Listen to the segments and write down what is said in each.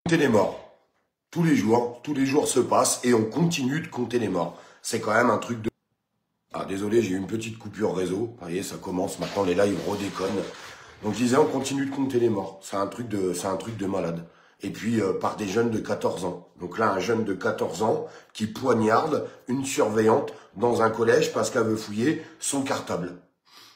Compter les morts. Tous les jours se passent et on continue de compter les morts. C'est quand même un truc de... Ah, désolé, j'ai eu une petite coupure réseau. Vous voyez, ça commence. Maintenant, les lives redéconnent. Donc, je disais, on continue de compter les morts. C'est un truc de malade. Et puis, par des jeunes de 14 ans. Donc là, un jeune de 14 ans qui poignarde une surveillante dans un collège parce qu'elle veut fouiller son cartable.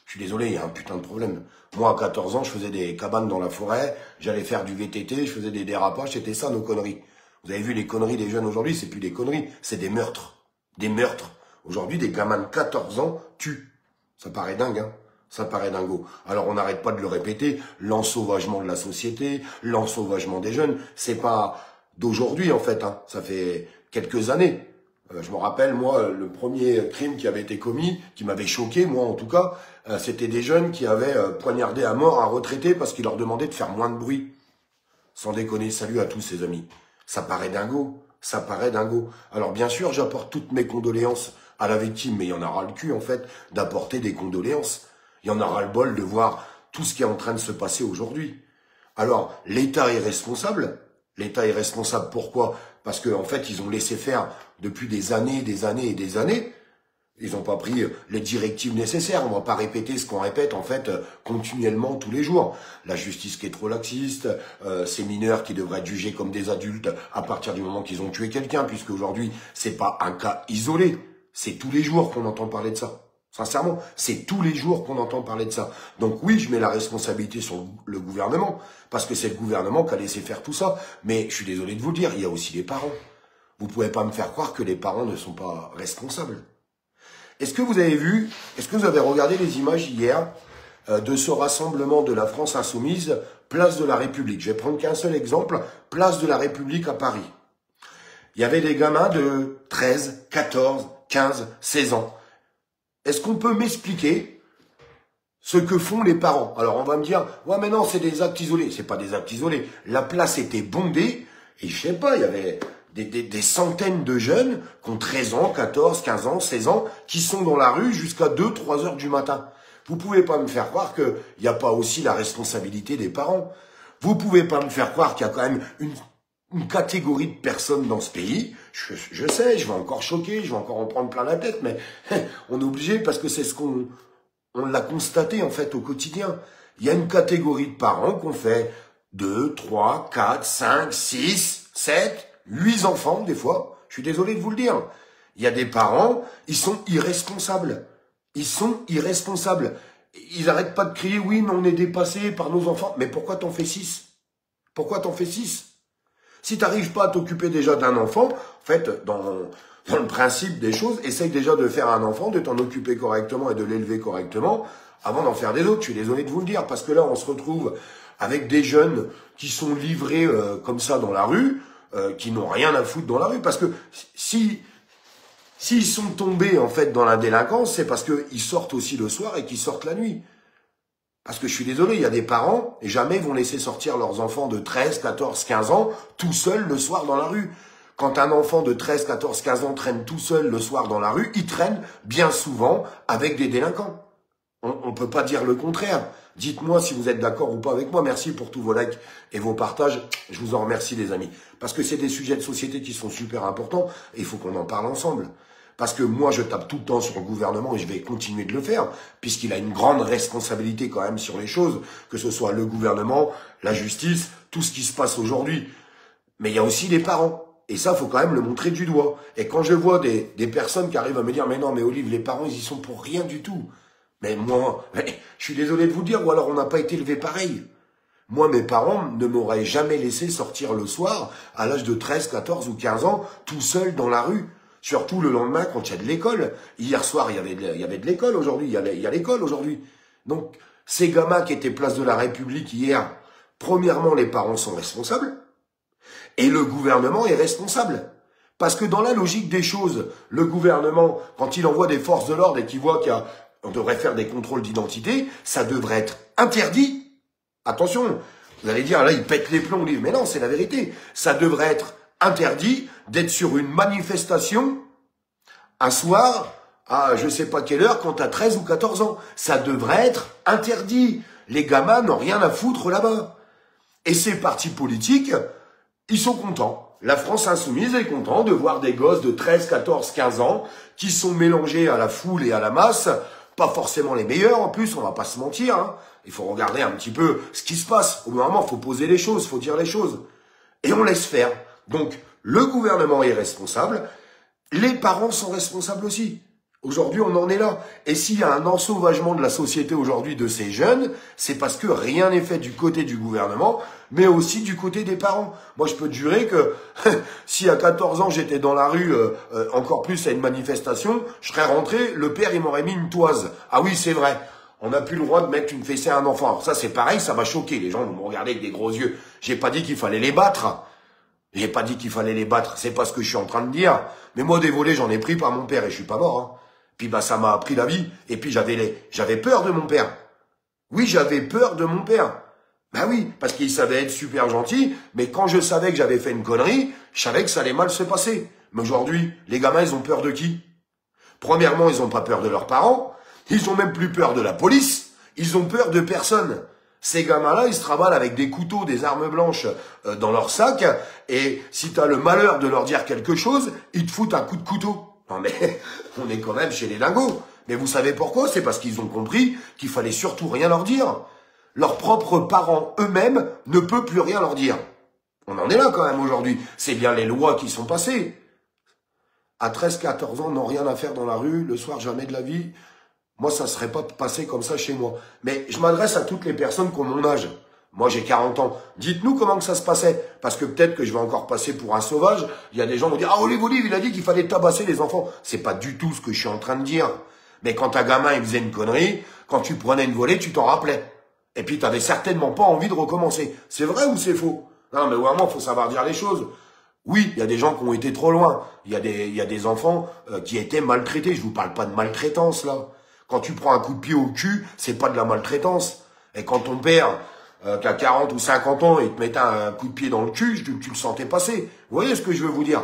Je suis désolé, il y a un putain de problème. Moi, à 14 ans, je faisais des cabanes dans la forêt, j'allais faire du VTT, je faisais des dérapages, c'était ça nos conneries. Vous avez vu les conneries des jeunes aujourd'hui, c'est plus des conneries, c'est des meurtres. Des meurtres. Aujourd'hui, des gamins de 14 ans tuent. Ça paraît dingue, hein. Ça paraît dingo. Alors, on n'arrête pas de le répéter, l'ensauvagement de la société, l'ensauvagement des jeunes, c'est pas d'aujourd'hui, en fait, hein. Ça fait quelques années. Je me rappelle, moi, le premier crime qui avait été commis, qui m'avait choqué, moi en tout cas, c'était des jeunes qui avaient poignardé à mort un retraité parce qu'il leur demandait de faire moins de bruit. Sans déconner, salut à tous ces amis. Ça paraît dingo, ça paraît dingo. Alors bien sûr, j'apporte toutes mes condoléances à la victime, mais il y en a ras le cul en fait d'apporter des condoléances. Il y en a ras le bol de voir tout ce qui est en train de se passer aujourd'hui. Alors, l'État est responsable. L'État est responsable pourquoi? Parce qu'en fait, ils ont laissé faire depuis des années et des années. Ils n'ont pas pris les directives nécessaires. On ne va pas répéter ce qu'on répète, en fait, continuellement, tous les jours. La justice qui est trop laxiste, ces mineurs qui devraient être jugés comme des adultes à partir du moment qu'ils ont tué quelqu'un, puisque aujourd'hui, c'est pas un cas isolé. C'est tous les jours qu'on entend parler de ça. Sincèrement, c'est tous les jours qu'on entend parler de ça. Donc oui, je mets la responsabilité sur le gouvernement, parce que c'est le gouvernement qui a laissé faire tout ça. Mais je suis désolé de vous le dire, il y a aussi les parents. Vous pouvez pas me faire croire que les parents ne sont pas responsables. Est-ce que vous avez vu, est-ce que vous avez regardé les images hier de ce rassemblement de la France Insoumise, place de la République? Je vais prendre qu'un seul exemple, place de la République à Paris. Il y avait des gamins de 13, 14, 15, 16 ans. Est-ce qu'on peut m'expliquer ce que font les parents? Alors on va me dire, ouais mais non, c'est des actes isolés. C'est pas des actes isolés. La place était bondée et je sais pas, il y avait des centaines de jeunes qui ont 13 ans, 14, 15 ans, 16 ans, qui sont dans la rue jusqu'à 2, 3 heures du matin. Vous pouvez pas me faire croire qu'il n'y a pas aussi la responsabilité des parents. Vous pouvez pas me faire croire qu'il y a quand même une catégorie de personnes dans ce pays. Je sais, je vais encore choquer, je vais encore en prendre plein la tête, mais on est obligé parce que c'est ce qu'on l'a constaté en fait au quotidien. Il y a une catégorie de parents qui ont fait 2, 3, 4, 5, 6, 7, 8 enfants des fois. Je suis désolé de vous le dire. Il y a des parents, ils sont irresponsables. Ils sont irresponsables. Ils n'arrêtent pas de crier, oui, mais on est dépassé par nos enfants. Mais pourquoi t'en fais 6? Pourquoi t'en fais 6? Si tu n'arrives pas à t'occuper déjà d'un enfant, en fait, dans le principe des choses, essaye déjà de faire un enfant, de t'en occuper correctement et de l'élever correctement avant d'en faire des autres. Je suis désolé de vous le dire, parce que là, on se retrouve avec des jeunes qui sont livrés comme ça dans la rue, qui n'ont rien à foutre dans la rue, parce que s'ils sont tombés en fait dans la délinquance, c'est parce qu'ils sortent aussi le soir et qu'ils sortent la nuit. Parce que je suis désolé, il y a des parents, et jamais vont laisser sortir leurs enfants de 13, 14, 15 ans tout seuls le soir dans la rue. Quand un enfant de 13, 14, 15 ans traîne tout seul le soir dans la rue, il traîne bien souvent avec des délinquants. On ne peut pas dire le contraire. Dites-moi si vous êtes d'accord ou pas avec moi. Merci pour tous vos likes et vos partages. Je vous en remercie les amis. Parce que c'est des sujets de société qui sont super importants et il faut qu'on en parle ensemble. Parce que moi, je tape tout le temps sur le gouvernement et je vais continuer de le faire, puisqu'il a une grande responsabilité quand même sur les choses, que ce soit le gouvernement, la justice, tout ce qui se passe aujourd'hui. Mais il y a aussi les parents. Et ça, faut quand même le montrer du doigt. Et quand je vois des personnes qui arrivent à me dire « Mais non, mais Olive, les parents, ils y sont pour rien du tout. » Mais moi, je suis désolé de vous dire, ou alors on n'a pas été élevé pareil. Moi, mes parents ne m'auraient jamais laissé sortir le soir, à l'âge de 13, 14 ou 15 ans, tout seul dans la rue. Surtout le lendemain quand il y a de l'école. Hier soir, il y avait de l'école aujourd'hui. Il y a l'école aujourd'hui. Donc, ces gamins qui étaient place de la République hier, premièrement, les parents sont responsables. Et le gouvernement est responsable. Parce que dans la logique des choses, le gouvernement, quand il envoie des forces de l'ordre et qu'il voit qu'on devrait faire des contrôles d'identité, ça devrait être interdit. Attention, vous allez dire, là, il pète les plombs. Mais non, c'est la vérité. Ça devrait être interdit d'être sur une manifestation un soir à je sais pas quelle heure quand t'as 13 ou 14 ans. Ça devrait être interdit. Les gamins n'ont rien à foutre là-bas. Et ces partis politiques, ils sont contents. La France insoumise est contente de voir des gosses de 13, 14, 15 ans qui sont mélangés à la foule et à la masse. Pas forcément les meilleurs, en plus, on va pas se mentir. Hein. Il faut regarder un petit peu ce qui se passe. Au bout d'un moment, il faut poser les choses, il faut dire les choses. Et on laisse faire. Donc, le gouvernement est responsable. Les parents sont responsables aussi. Aujourd'hui, on en est là. Et s'il y a un ensauvagement de la société aujourd'hui de ces jeunes, c'est parce que rien n'est fait du côté du gouvernement, mais aussi du côté des parents. Moi, je peux te jurer que si à 14 ans, j'étais dans la rue, encore plus à une manifestation, je serais rentré, le père, il m'aurait mis une toise. Ah oui, c'est vrai. On n'a plus le droit de mettre une fessée à un enfant. Alors ça, c'est pareil, ça m'a choqué. Les gens vont me regarder avec des gros yeux. J'ai pas dit qu'il fallait les battre. J'ai pas dit qu'il fallait les battre. C'est pas ce que je suis en train de dire. Mais moi, des volets, j'en ai pris par mon père et je suis pas mort, hein. Puis bah ça m'a appris la vie. Et puis j'avais peur de mon père. Oui, j'avais peur de mon père. Ben oui, parce qu'il savait être super gentil, mais quand je savais que j'avais fait une connerie, je savais que ça allait mal se passer. Mais aujourd'hui, les gamins, ils ont peur de qui? Premièrement, ils ont pas peur de leurs parents. Ils ont même plus peur de la police. Ils ont peur de personne. Ces gamins-là, ils se travaillent avec des couteaux, des armes blanches dans leur sac. Et si tu as le malheur de leur dire quelque chose, ils te foutent un coup de couteau. Non mais, on est quand même chez les dingos. Mais vous savez pourquoi? C'est parce qu'ils ont compris qu'il fallait surtout rien leur dire. Leurs propres parents eux-mêmes ne peuvent plus rien leur dire. On en est là quand même aujourd'hui. C'est bien les lois qui sont passées. À 13, 14 ans, n'ont rien à faire dans la rue, le soir jamais de la vie. Moi, ça ne serait pas passé comme ça chez moi. Mais je m'adresse à toutes les personnes qui ont mon âge. Moi, j'ai 40 ans. Dites-nous comment que ça se passait. Parce que peut-être que je vais encore passer pour un sauvage. Il y a des gens qui vont dire « Ah, Olive, il a dit qu'il fallait tabasser les enfants. » C'est pas du tout ce que je suis en train de dire. Mais quand un gamin, il faisait une connerie, quand tu prenais une volée, tu t'en rappelais. Et puis, tu n'avais certainement pas envie de recommencer. C'est vrai ou c'est faux? Non, mais vraiment, il faut savoir dire les choses. Oui, il y a des gens qui ont été trop loin. Il y a des enfants qui étaient maltraités. Je vous parle pas de maltraitance, là. Quand tu prends un coup de pied au cul, c'est pas de la maltraitance. Et quand ton père, qui a 40 ou 50 ans, il te mettait un coup de pied dans le cul, tu le sentais passer. Vous voyez ce que je veux vous dire?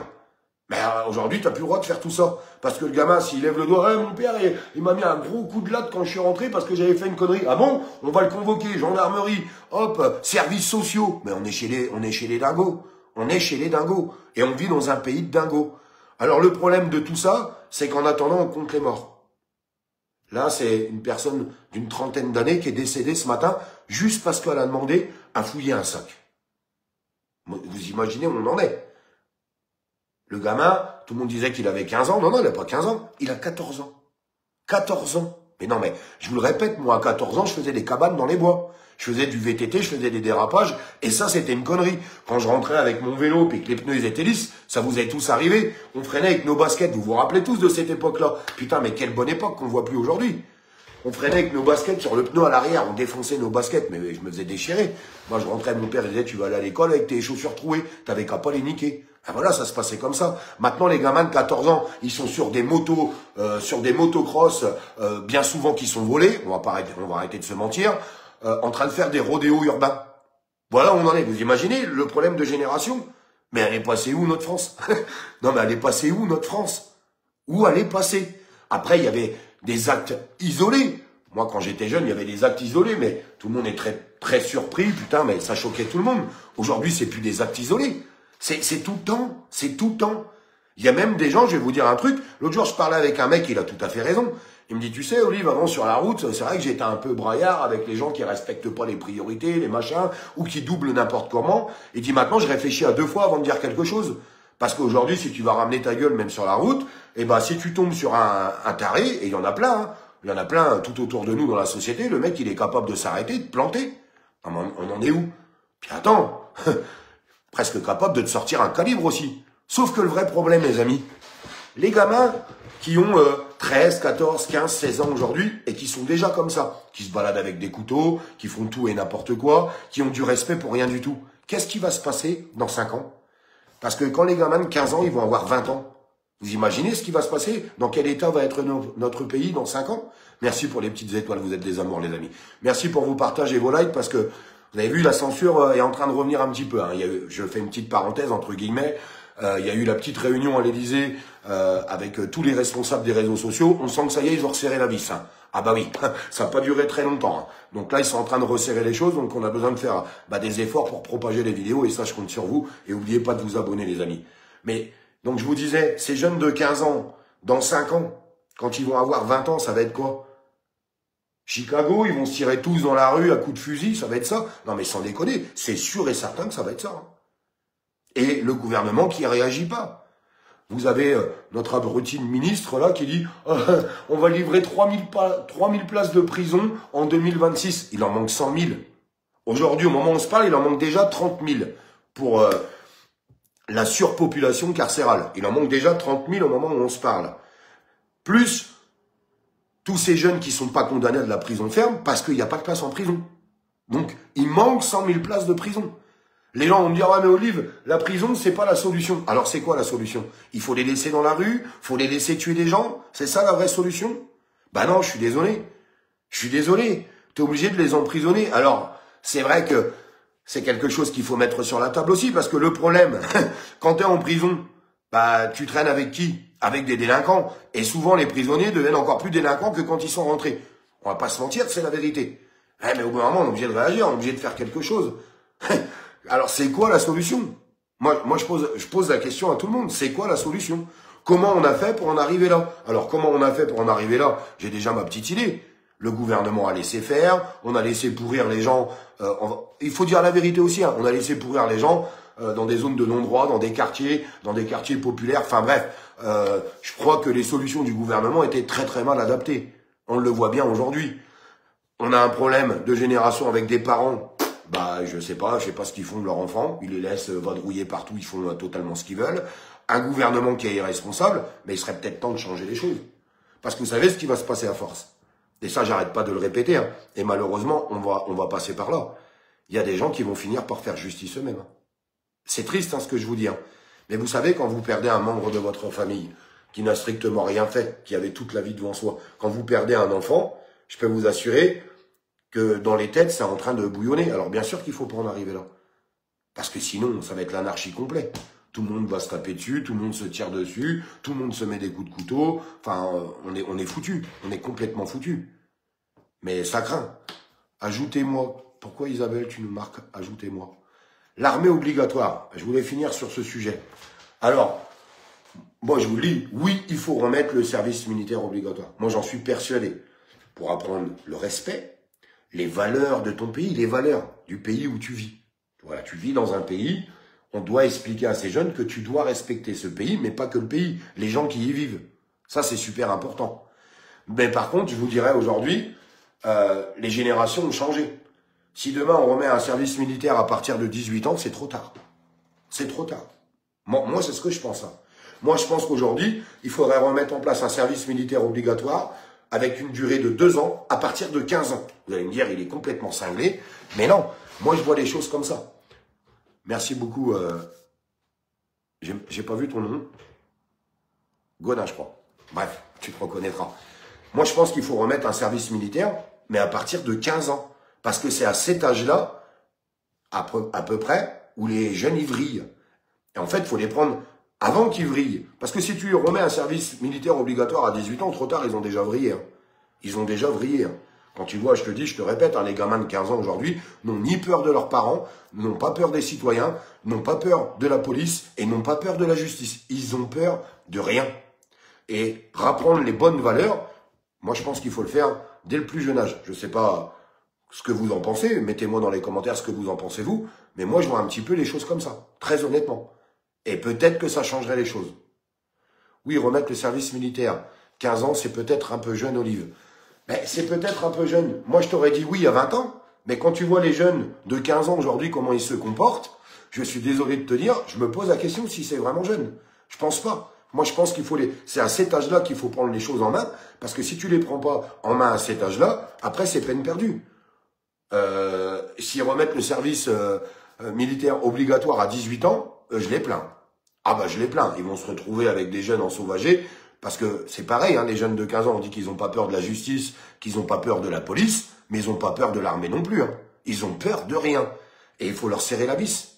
Mais aujourd'hui, tu n'as plus le droit de faire tout ça. Parce que le gamin, s'il lève le doigt, mon père, il m'a mis un gros coup de latte quand je suis rentré parce que j'avais fait une connerie. Ah bon? On va le convoquer, gendarmerie, hop, services sociaux. Mais on est chez les dingos. On est chez les dingos. Et on vit dans un pays de dingos. Alors le problème de tout ça, c'est qu'en attendant, on compte les morts. Là, c'est une personne d'une trentaine d'années qui est décédée ce matin juste parce qu'elle a demandé à fouiller un sac. Vous imaginez où on en est? Le gamin, tout le monde disait qu'il avait 15 ans. Non, non, il n'a pas 15 ans. Il a 14 ans. 14 ans. Mais non, mais je vous le répète, moi, à 14 ans, je faisais des cabanes dans les bois. Je faisais du VTT, je faisais des dérapages. Et ça, c'était une connerie. Quand je rentrais avec mon vélo puis que les pneus ils étaient lisses, ça vous est tous arrivé. On freinait avec nos baskets. Vous vous rappelez tous de cette époque-là? Putain, mais quelle bonne époque qu'on voit plus aujourd'hui. On freinait avec nos baskets sur le pneu à l'arrière, on défonçait nos baskets, mais je me faisais déchirer. Moi, je rentrais, mon père disait, tu vas aller à l'école avec tes chaussures trouées, t'avais qu'à pas les niquer. Et voilà, ça se passait comme ça. Maintenant, les gamins de 14 ans, ils sont sur des motos, sur des motocross, bien souvent qui sont volés, on va arrêter de se mentir, en train de faire des rodéos urbains. Voilà où on en est. Vous imaginez le problème de génération? Mais elle est passée où, notre France? Non, mais elle est passée où, notre France? Où elle est passée? Après, il y avait des actes isolés. Moi, quand j'étais jeune, il y avait des actes isolés, mais tout le monde est très, très surpris. Putain, mais ça choquait tout le monde. Aujourd'hui, c'est plus des actes isolés. C'est tout le temps. C'est tout le temps. Il y a même des gens, je vais vous dire un truc. L'autre jour, je parlais avec un mec, il a tout à fait raison. Il me dit, tu sais, Olive, avant, sur la route, c'est vrai que j'étais un peu braillard avec les gens qui respectent pas les priorités, les machins, ou qui doublent n'importe comment. Il dit, maintenant, je réfléchis à 2 fois avant de dire quelque chose. Parce qu'aujourd'hui, si tu vas ramener ta gueule même sur la route, eh ben, si tu tombes sur un taré, et il y en a plein, hein, il y en a plein tout autour de nous dans la société, le mec, il est capable de s'arrêter, de planter. On en est où? Puis attends, presque capable de te sortir un calibre aussi. Sauf que le vrai problème, les amis, les gamins qui ont 13, 14, 15, 16 ans aujourd'hui, et qui sont déjà comme ça, qui se baladent avec des couteaux, qui font tout et n'importe quoi, qui ont du respect pour rien du tout. Qu'est-ce qui va se passer dans 5 ans? Parce que quand les gamins de 15 ans, ils vont avoir 20 ans, vous imaginez ce qui va se passer? Dans quel état va être notre pays dans 5 ans? Merci pour les petites étoiles, vous êtes des amours, les amis. Merci pour vos partages et vos likes, parce que vous avez vu, la censure est en train de revenir un petit peu. Hein. Je fais une petite parenthèse, entre guillemets. Il y a eu la petite réunion à l'Élysée avec tous les responsables des réseaux sociaux. On sent que ça y est, ils ont resserré la vis. Hein. Ah bah oui, ça n'a pas duré très longtemps. Hein. Donc là, ils sont en train de resserrer les choses, donc on a besoin de faire des efforts pour propager les vidéos, et ça, je compte sur vous. Et n'oubliez pas de vous abonner, les amis. Mais, donc je vous disais, ces jeunes de 15 ans, dans 5 ans, quand ils vont avoir 20 ans, ça va être quoi? Chicago, ils vont se tirer tous dans la rue à coups de fusil, ça va être ça? Non mais sans déconner, c'est sûr et certain que ça va être ça. Hein. Et le gouvernement qui réagit pas. Vous avez notre abruti ministre là qui dit on va livrer 3000 places de prison en 2026. Il en manque 100 000. Aujourd'hui, au moment où on se parle, il en manque déjà 30 000 pour la surpopulation carcérale. Il en manque déjà 30 000 au moment où on se parle. Plus tous ces jeunes qui sont pas condamnés à de la prison ferme parce qu'il n'y a pas de place en prison. Donc, il manque 100 000 places de prison. Les gens vont me dire, ah mais Olive, la prison, c'est pas la solution. Alors c'est quoi la solution? Il faut les laisser dans la rue? Faut les laisser tuer des gens? C'est ça la vraie solution? Bah non, je suis désolé. Je suis désolé. T'es obligé de les emprisonner. Alors, c'est vrai que c'est quelque chose qu'il faut mettre sur la table aussi, parce que le problème, quand t'es en prison, bah tu traînes avec qui? Avec des délinquants. Et souvent, les prisonniers deviennent encore plus délinquants que quand ils sont rentrés. On va pas se mentir, c'est la vérité. Mais au bout d'un moment, on est obligé de réagir, on est obligé de faire quelque chose. Alors, c'est quoi la solution? Moi, je pose la question à tout le monde. C'est quoi la solution? Comment on a fait pour en arriver là? Alors, comment on a fait pour en arriver là? J'ai déjà ma petite idée. Le gouvernement a laissé faire. On a laissé pourrir les gens. Il faut dire la vérité aussi. Hein, on a laissé pourrir les gens dans des zones de non-droit, dans des quartiers populaires. Enfin bref, je crois que les solutions du gouvernement étaient très très mal adaptées. On le voit bien aujourd'hui. On a un problème de génération avec des parents. Bah, je sais pas ce qu'ils font de leurs enfants. Ils les laissent vadrouiller partout, ils font totalement ce qu'ils veulent. Un gouvernement qui est irresponsable, mais il serait peut-être temps de changer les choses. Parce que vous savez ce qui va se passer à force. Et ça, j'arrête pas de le répéter. Hein. Et malheureusement, on va passer par là. Il y a des gens qui vont finir par faire justice eux-mêmes. C'est triste ce que je vous dis. Hein. Mais vous savez, quand vous perdez un membre de votre famille qui n'a strictement rien fait, qui avait toute la vie devant soi, quand vous perdez un enfant, je peux vous assurer que dans les têtes, c'est en train de bouillonner. Alors bien sûr qu'il faut pas en arriver là. Parce que sinon, ça va être l'anarchie complète. Tout le monde va se taper dessus, tout le monde se tire dessus, tout le monde se met des coups de couteau. Enfin, on est foutu. On est complètement foutu. Mais ça craint. Ajoutez-moi. Pourquoi Isabelle, tu nous marques? Ajoutez-moi. L'armée obligatoire. Je voulais finir sur ce sujet. Alors, moi je vous le dis, oui, il faut remettre le service militaire obligatoire. Moi j'en suis persuadé. Pour apprendre le respect, les valeurs de ton pays, les valeurs du pays où tu vis. Voilà, tu vis dans un pays, on doit expliquer à ces jeunes que tu dois respecter ce pays, mais pas que le pays, les gens qui y vivent. Ça, c'est super important. Mais par contre, je vous dirais aujourd'hui, les générations ont changé. Si demain on remet un service militaire à partir de 18 ans, c'est trop tard. C'est trop tard. Moi c'est ce que je pense. Hein. Moi, je pense qu'aujourd'hui, il faudrait remettre en place un service militaire obligatoire avec une durée de 2 ans à partir de 15 ans. Vous allez me dire, il est complètement cinglé. Mais non, moi je vois les choses comme ça. Merci beaucoup. J'ai pas vu ton nom. Godin, je crois. Bref, tu te reconnaîtras. Moi, je pense qu'il faut remettre un service militaire, mais à partir de 15 ans. Parce que c'est à cet âge-là, à peu près, où les jeunes y vrillent. Et en fait, il faut les prendre avant qu'ils vrillent. Parce que si tu remets un service militaire obligatoire à 18 ans, trop tard, ils ont déjà vrillé. Hein. Ils ont déjà vrillé. Hein. Quand tu vois, je te dis, je te répète, hein, les gamins de 15 ans aujourd'hui n'ont ni peur de leurs parents, n'ont pas peur des citoyens, n'ont pas peur de la police et n'ont pas peur de la justice. Ils ont peur de rien. Et rapprendre les bonnes valeurs, moi je pense qu'il faut le faire dès le plus jeune âge. Je ne sais pas ce que vous en pensez, mettez-moi dans les commentaires ce que vous en pensez vous, mais moi je vois un petit peu les choses comme ça, très honnêtement. Et peut-être que ça changerait les choses. Oui, remettre le service militaire, 15 ans, c'est peut-être un peu jeune, Olive. Mais c'est peut-être un peu jeune. Moi, je t'aurais dit oui à 20 ans, mais quand tu vois les jeunes de 15 ans aujourd'hui, comment ils se comportent, je suis désolé de te dire, je me pose la question si c'est vraiment jeune. Je pense pas. Moi, je pense qu'il faut c'est à cet âge-là qu'il faut prendre les choses en main, parce que si tu les prends pas en main à cet âge-là, après, c'est peine perdue. S'ils remettent le service militaire obligatoire à 18 ans, je les plains. Ah bah je les plains. Ils vont se retrouver avec des jeunes ensauvagés, parce que c'est pareil, hein, les jeunes de 15 ans, on dit qu'ils n'ont pas peur de la justice, qu'ils n'ont pas peur de la police, mais ils n'ont pas peur de l'armée non plus. Hein. Ils ont peur de rien. Et il faut leur serrer la vis.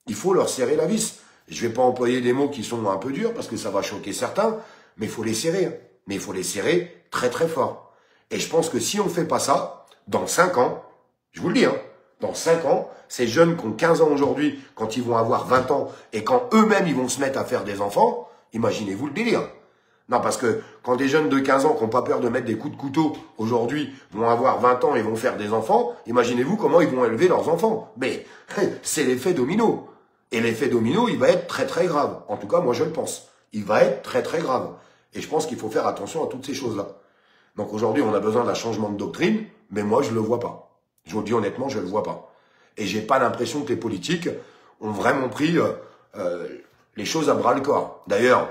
Il faut leur serrer la vis. Je vais pas employer des mots qui sont un peu durs, parce que ça va choquer certains, mais il faut les serrer. Hein. Mais il faut les serrer très très fort. Et je pense que si on ne fait pas ça, dans 5 ans, je vous le dis, hein, dans 5 ans, ces jeunes qui ont 15 ans aujourd'hui, quand ils vont avoir 20 ans, et quand eux-mêmes ils vont se mettre à faire des enfants, imaginez-vous le délire. Non, parce que quand des jeunes de 15 ans qui n'ont pas peur de mettre des coups de couteau, aujourd'hui, vont avoir 20 ans et vont faire des enfants, imaginez-vous comment ils vont élever leurs enfants. Mais c'est l'effet domino. Et l'effet domino, il va être très très grave. En tout cas, moi je le pense. Il va être très très grave. Et je pense qu'il faut faire attention à toutes ces choses-là. Donc aujourd'hui, on a besoin d'un changement de doctrine, mais moi je le vois pas. Je vous le dis honnêtement, je le vois pas. Et j'ai pas l'impression que les politiques ont vraiment pris les choses à bras le corps. D'ailleurs,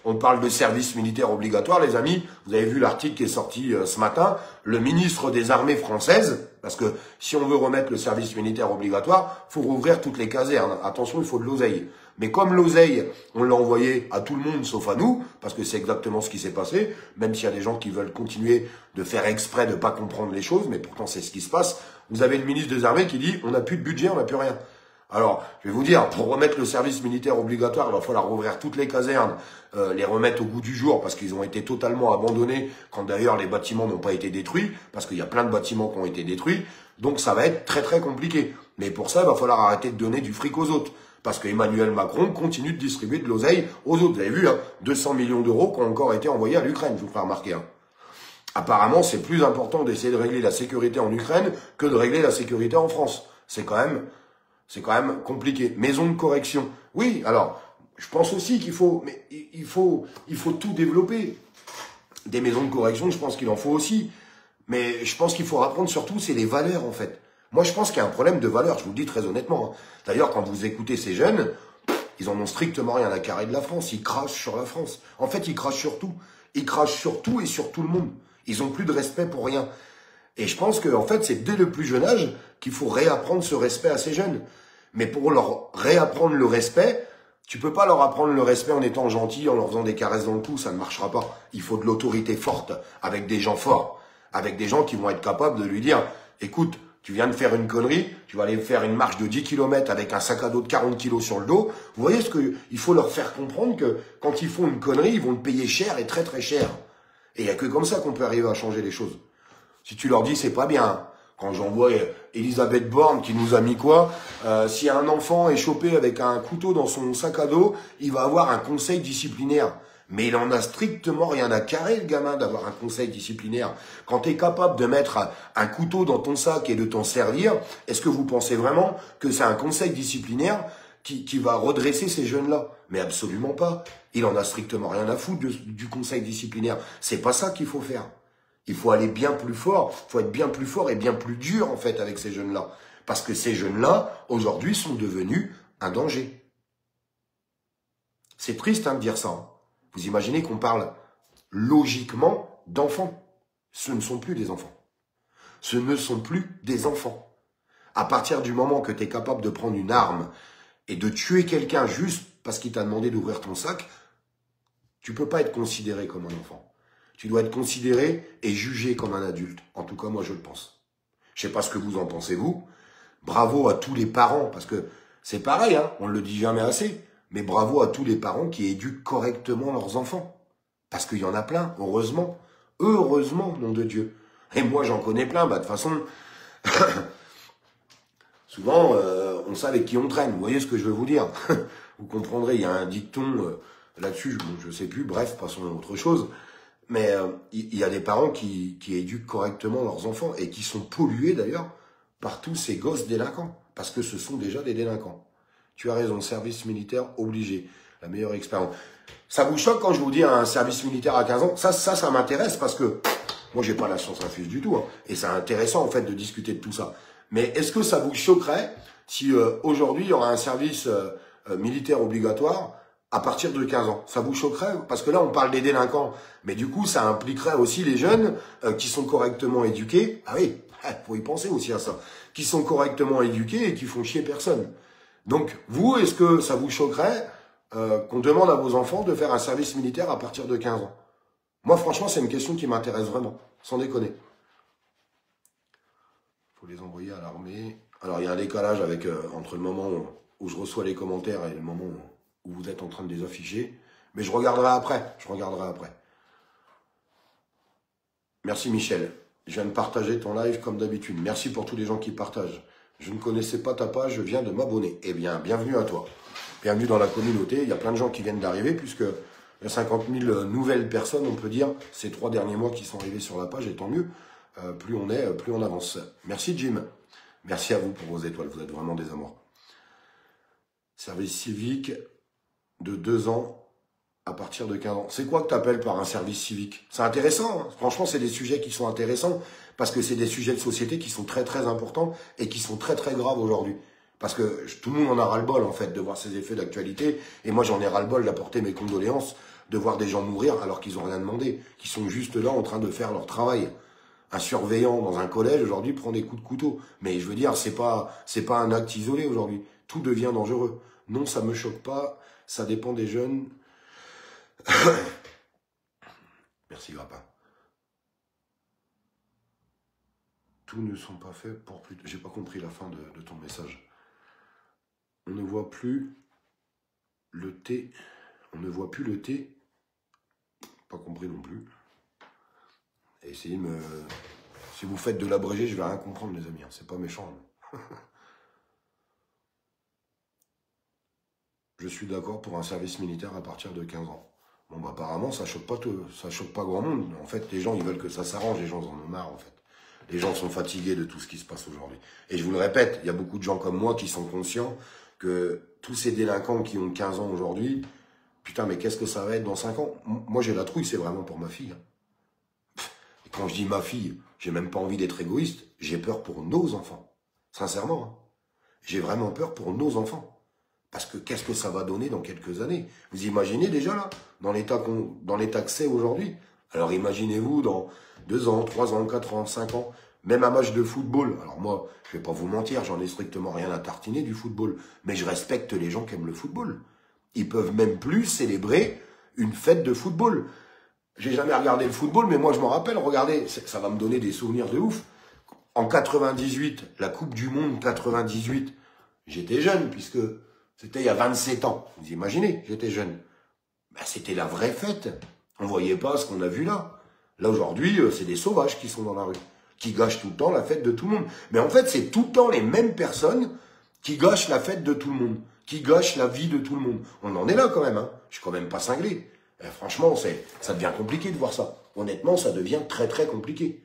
on parle de service militaire obligatoire, les amis. Vous avez vu l'article qui est sorti ce matin. Le ministre des Armées françaises, parce que si on veut remettre le service militaire obligatoire, faut rouvrir toutes les casernes. Attention, il faut de l'oseille. Mais comme l'oseille, on l'a envoyé à tout le monde sauf à nous, parce que c'est exactement ce qui s'est passé, même s'il y a des gens qui veulent continuer de faire exprès de pas comprendre les choses, mais pourtant c'est ce qui se passe. Vous avez le ministre des Armées qui dit on n'a plus de budget, on n'a plus rien. Alors, je vais vous dire, pour remettre le service militaire obligatoire, il va falloir rouvrir toutes les casernes, les remettre au goût du jour, parce qu'ils ont été totalement abandonnés, quand d'ailleurs les bâtiments n'ont pas été détruits, parce qu'il y a plein de bâtiments qui ont été détruits, donc ça va être très très compliqué. Mais pour ça, il va falloir arrêter de donner du fric aux autres, parce que Emmanuel Macron continue de distribuer de l'oseille aux autres. Vous avez vu, hein, 200 millions d'euros qui ont encore été envoyés à l'Ukraine, je vous ferai remarquer. Hein. Apparemment, c'est plus important d'essayer de régler la sécurité en Ukraine que de régler la sécurité en France. C'est quand même compliqué. Maison de correction. Oui, alors, je pense aussi qu'il faut, mais il faut tout développer. Des maisons de correction, je pense qu'il en faut aussi. Mais je pense qu'il faut apprendre surtout, c'est les valeurs, en fait. Moi, je pense qu'il y a un problème de valeurs, je vous le dis très honnêtement. Hein. D'ailleurs, quand vous écoutez ces jeunes, ils en ont strictement rien à carrer de la France. Ils crachent sur la France. En fait, ils crachent sur tout. Ils crachent sur tout et sur tout le monde. Ils ont plus de respect pour rien. Et je pense que, en fait, c'est dès le plus jeune âge qu'il faut réapprendre ce respect à ces jeunes. Mais pour leur réapprendre le respect, tu peux pas leur apprendre le respect en étant gentil, en leur faisant des caresses dans le cou, ça ne marchera pas. Il faut de l'autorité forte, avec des gens forts, avec des gens qui vont être capables de lui dire, écoute, tu viens de faire une connerie, tu vas aller faire une marche de 10 km avec un sac à dos de 40 kilos sur le dos. Vous voyez ce que il faut leur faire comprendre que quand ils font une connerie, ils vont le payer cher et très très cher. Et il n'y a que comme ça qu'on peut arriver à changer les choses. Si tu leur dis c'est pas bien, quand j'envoie Elisabeth Borne qui nous a mis quoi, si un enfant est chopé avec un couteau dans son sac à dos, il va avoir un conseil disciplinaire. Mais il en a strictement rien à carrer, le gamin, d'avoir un conseil disciplinaire. Quand tu es capable de mettre un couteau dans ton sac et de t'en servir, est-ce que vous pensez vraiment que c'est un conseil disciplinaire qui va redresser ces jeunes-là? Mais absolument pas. Il en a strictement rien à foutre du conseil disciplinaire. C'est pas ça qu'il faut faire. Il faut aller bien plus fort, il faut être bien plus fort et bien plus dur, en fait, avec ces jeunes-là. Parce que ces jeunes-là, aujourd'hui, sont devenus un danger. C'est triste, hein, de dire ça. Hein. Vous imaginez qu'on parle logiquement d'enfants. Ce ne sont plus des enfants. Ce ne sont plus des enfants. À partir du moment que tu es capable de prendre une arme et de tuer quelqu'un juste parce qu'il t'a demandé d'ouvrir ton sac, tu peux pas être considéré comme un enfant. Tu dois être considéré et jugé comme un adulte. En tout cas, moi, je le pense. Je sais pas ce que vous en pensez, vous. Bravo à tous les parents, parce que c'est pareil, hein, on ne le dit jamais assez, mais bravo à tous les parents qui éduquent correctement leurs enfants. Parce qu'il y en a plein, heureusement. Heureusement, nom de Dieu. Et moi, j'en connais plein. Bah, de toute façon, souvent, on sait avec qui on traîne. Vous voyez ce que je veux vous dire? Vous comprendrez, il y a un dicton là-dessus, je sais plus, bref, passons à autre chose. Mais il y a des parents qui éduquent correctement leurs enfants et qui sont pollués d'ailleurs par tous ces gosses délinquants. Parce que ce sont déjà des délinquants. Tu as raison, service militaire obligé. La meilleure expérience. Ça vous choque quand je vous dis un service militaire à 15 ans? Ça m'intéresse parce que moi, j'ai pas la science infuse du tout. Hein, et c'est intéressant en fait de discuter de tout ça. Mais est-ce que ça vous choquerait si aujourd'hui, il y aura un service militaire obligatoire à partir de 15 ans? Ça vous choquerait? Parce que là, on parle des délinquants. Mais du coup, ça impliquerait aussi les jeunes qui sont correctement éduqués. Ah oui, faut y penser aussi à ça. Qui sont correctement éduqués et qui font chier personne. Donc, vous, est-ce que ça vous choquerait qu'on demande à vos enfants de faire un service militaire à partir de 15 ans? Moi, franchement, c'est une question qui m'intéresse vraiment. Sans déconner. Faut les envoyer à l'armée. Alors, il y a un décalage avec entre le moment où je reçois les commentaires et le moment où vous êtes en train de les afficher. Mais je regarderai après. Merci Michel. Je viens de partager ton live comme d'habitude. Merci pour tous les gens qui partagent. Je ne connaissais pas ta page, je viens de m'abonner. Eh bien, bienvenue à toi. Bienvenue dans la communauté. Il y a plein de gens qui viennent d'arriver puisque il y a 50 000 nouvelles personnes, on peut dire, ces 3 derniers mois qui sont arrivés sur la page. Et tant mieux, plus on est, plus on avance. Merci Jim. Merci à vous pour vos étoiles. Vous êtes vraiment des amours. Service civique de 2 ans à partir de 15 ans. C'est quoi que tu appelles par un service civique? C'est intéressant, hein. Franchement, c'est des sujets qui sont intéressants parce que c'est des sujets de société qui sont très très importants et qui sont très très graves aujourd'hui. Parce que tout le monde en a ras-le-bol en fait de voir ces effets d'actualité et moi j'en ai ras-le-bol d'apporter mes condoléances, de voir des gens mourir alors qu'ils n'ont rien demandé, qui sont juste là en train de faire leur travail. Un surveillant dans un collège aujourd'hui prend des coups de couteau. Mais je veux dire, c'est pas un acte isolé aujourd'hui. Tout devient dangereux. Non, ça me choque pas. Ça dépend des jeunes. Merci Grappin. Tous ne sont pas faits pour plus... J'ai pas compris la fin de ton message. On ne voit plus le thé. On ne voit plus le thé. Pas compris non plus. Essayez de me... Si vous faites de l'abrégé, je vais rien comprendre les amis. C'est pas méchant. Je suis d'accord pour un service militaire à partir de 15 ans. Bon, bah, apparemment, ça choque pas grand monde. En fait, les gens, ils veulent que ça s'arrange. Les gens en ont marre, en fait. Les gens sont fatigués de tout ce qui se passe aujourd'hui. Et je vous le répète, il y a beaucoup de gens comme moi qui sont conscients que tous ces délinquants qui ont 15 ans aujourd'hui, putain, mais qu'est-ce que ça va être dans 5 ans? Moi, j'ai la trouille, c'est vraiment pour ma fille. Et quand je dis ma fille, j'ai même pas envie d'être égoïste. J'ai peur pour nos enfants. Sincèrement, hein. J'ai vraiment peur pour nos enfants. Parce que qu'est-ce que ça va donner dans quelques années? Vous imaginez déjà là, dans l'état que c'est aujourd'hui? Alors imaginez-vous dans 2 ans, 3 ans, 4 ans, 5 ans, même un match de football. Alors moi, je vais pas vous mentir, j'en ai strictement rien à tartiner du football. Mais je respecte les gens qui aiment le football. Ils peuvent même plus célébrer une fête de football. J'ai jamais regardé le football, mais moi je m'en rappelle, regardez, ça va me donner des souvenirs de ouf. En 98, la Coupe du Monde 98, j'étais jeune puisque... C'était il y a 27 ans. Vous imaginez, j'étais jeune. Ben, c'était la vraie fête. On voyait pas ce qu'on a vu là. Là, aujourd'hui, c'est des sauvages qui sont dans la rue, qui gâchent tout le temps la fête de tout le monde. Mais en fait, c'est tout le temps les mêmes personnes qui gâchent la fête de tout le monde, qui gâchent la vie de tout le monde. On en est là quand même, hein. Je suis quand même pas cinglé. Et franchement, ça devient compliqué de voir ça. Honnêtement, ça devient très très compliqué.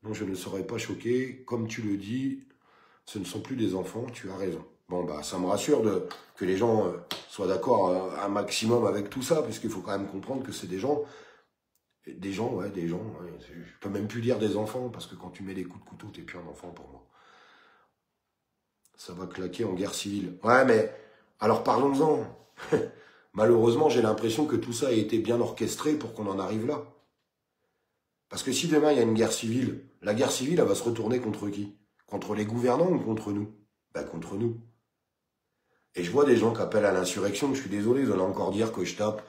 Non, je ne serais pas choqué. Comme tu le dis, ce ne sont plus des enfants, tu as raison. Bon, bah, ça me rassure que les gens soient d'accord un maximum avec tout ça, puisqu'il faut quand même comprendre que c'est des gens. Ouais, je peux même plus dire des enfants, parce que quand tu mets des coups de couteau, t'es plus un enfant pour moi. Ça va claquer en guerre civile. Ouais, mais, alors parlons-en. Malheureusement, j'ai l'impression que tout ça a été bien orchestré pour qu'on en arrive là. Parce que si demain il y a une guerre civile, la guerre civile, elle va se retourner contre qui? Contre les gouvernants ou contre nous? Ben, contre nous. Et je vois des gens qui appellent à l'insurrection, je suis désolé, vous allez encore dire que je tape.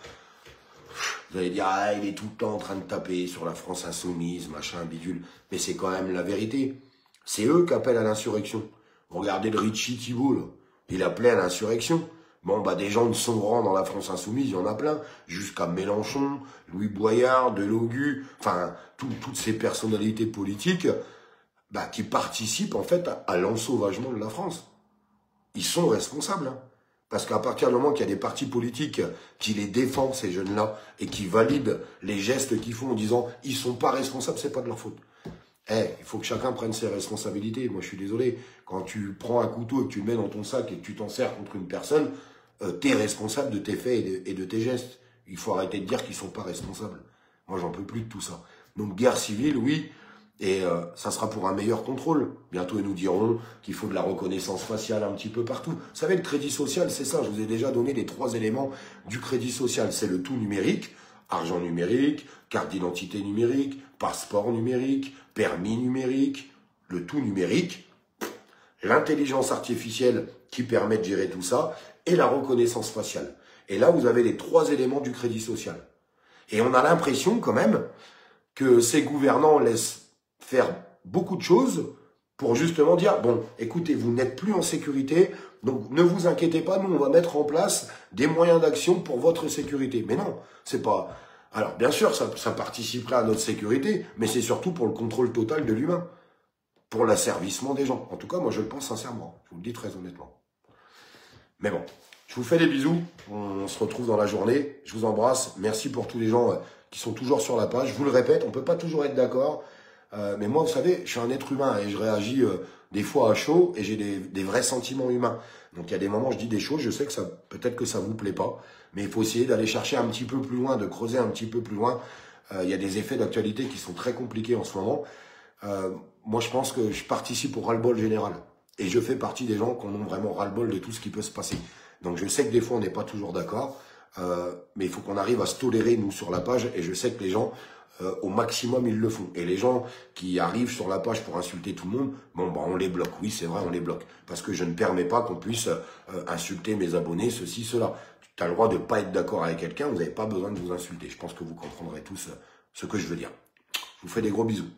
Vous allez dire, ah, il est tout le temps en train de taper sur la France insoumise, machin, bidule. Mais c'est quand même la vérité. C'est eux qui appellent à l'insurrection. Regardez le Richie Thibault, là. Il appelait à l'insurrection. Bon, bah, des gens de son rang dans la France insoumise, il y en a plein. Jusqu'à Mélenchon, Louis Boyard, Delogu, enfin, toutes ces personnalités politiques, bah, qui participent, en fait, à l'ensauvagement de la France. Ils sont responsables. Hein. Parce qu'à partir du moment qu'il y a des partis politiques qui les défendent, ces jeunes-là, et qui valident les gestes qu'ils font en disant « ils sont pas responsables, c'est pas de leur faute ». Il faut que chacun prenne ses responsabilités. Moi, je suis désolé. Quand tu prends un couteau et que tu le mets dans ton sac et que tu t'en sers contre une personne, t'es responsable de tes faits et de tes gestes. Il faut arrêter de dire qu'ils sont pas responsables. Moi, j'en peux plus de tout ça. Donc, guerre civile, oui. Et ça sera pour un meilleur contrôle. Bientôt, ils nous diront qu'il faut de la reconnaissance faciale un petit peu partout. Vous savez, le crédit social, c'est ça. Je vous ai déjà donné les 3 éléments du crédit social. C'est le tout numérique, argent numérique, carte d'identité numérique, passeport numérique, permis numérique, le tout numérique, l'intelligence artificielle qui permet de gérer tout ça, et la reconnaissance faciale. Et là, vous avez les 3 éléments du crédit social. Et on a l'impression quand même que ces gouvernants laissent faire beaucoup de choses pour justement dire, bon, écoutez, vous n'êtes plus en sécurité, donc ne vous inquiétez pas, nous, on va mettre en place des moyens d'action pour votre sécurité. Mais non, c'est pas... Alors, bien sûr, ça participerait à notre sécurité, mais c'est surtout pour le contrôle total de l'humain, pour l'asservissement des gens. En tout cas, moi, je le pense sincèrement. Je vous le dis très honnêtement. Mais bon, je vous fais des bisous. On se retrouve dans la journée. Je vous embrasse. Merci pour tous les gens qui sont toujours sur la page. Je vous le répète, on peut pas toujours être d'accord. Mais moi, vous savez, je suis un être humain et je réagis des fois à chaud et j'ai des vrais sentiments humains. Donc, il y a des moments, je dis des choses, je sais que peut-être que ça vous plaît pas, mais il faut essayer d'aller chercher un petit peu plus loin, de creuser un petit peu plus loin. Il y a des effets d'actualité qui sont très compliqués en ce moment. Moi, je pense que je participe au ras-le-bol général. Et je fais partie des gens qui ont vraiment ras-le-bol de tout ce qui peut se passer. Donc, je sais que des fois, on n'est pas toujours d'accord, mais il faut qu'on arrive à se tolérer, nous, sur la page. Et je sais que les gens, au maximum, ils le font. Et les gens qui arrivent sur la page pour insulter tout le monde, bon, bah, on les bloque. Oui, c'est vrai, on les bloque. Parce que je ne permets pas qu'on puisse insulter mes abonnés, ceci, cela. Tu as le droit de ne pas être d'accord avec quelqu'un, vous n'avez pas besoin de vous insulter. Je pense que vous comprendrez tous ce que je veux dire. Je vous fais des gros bisous.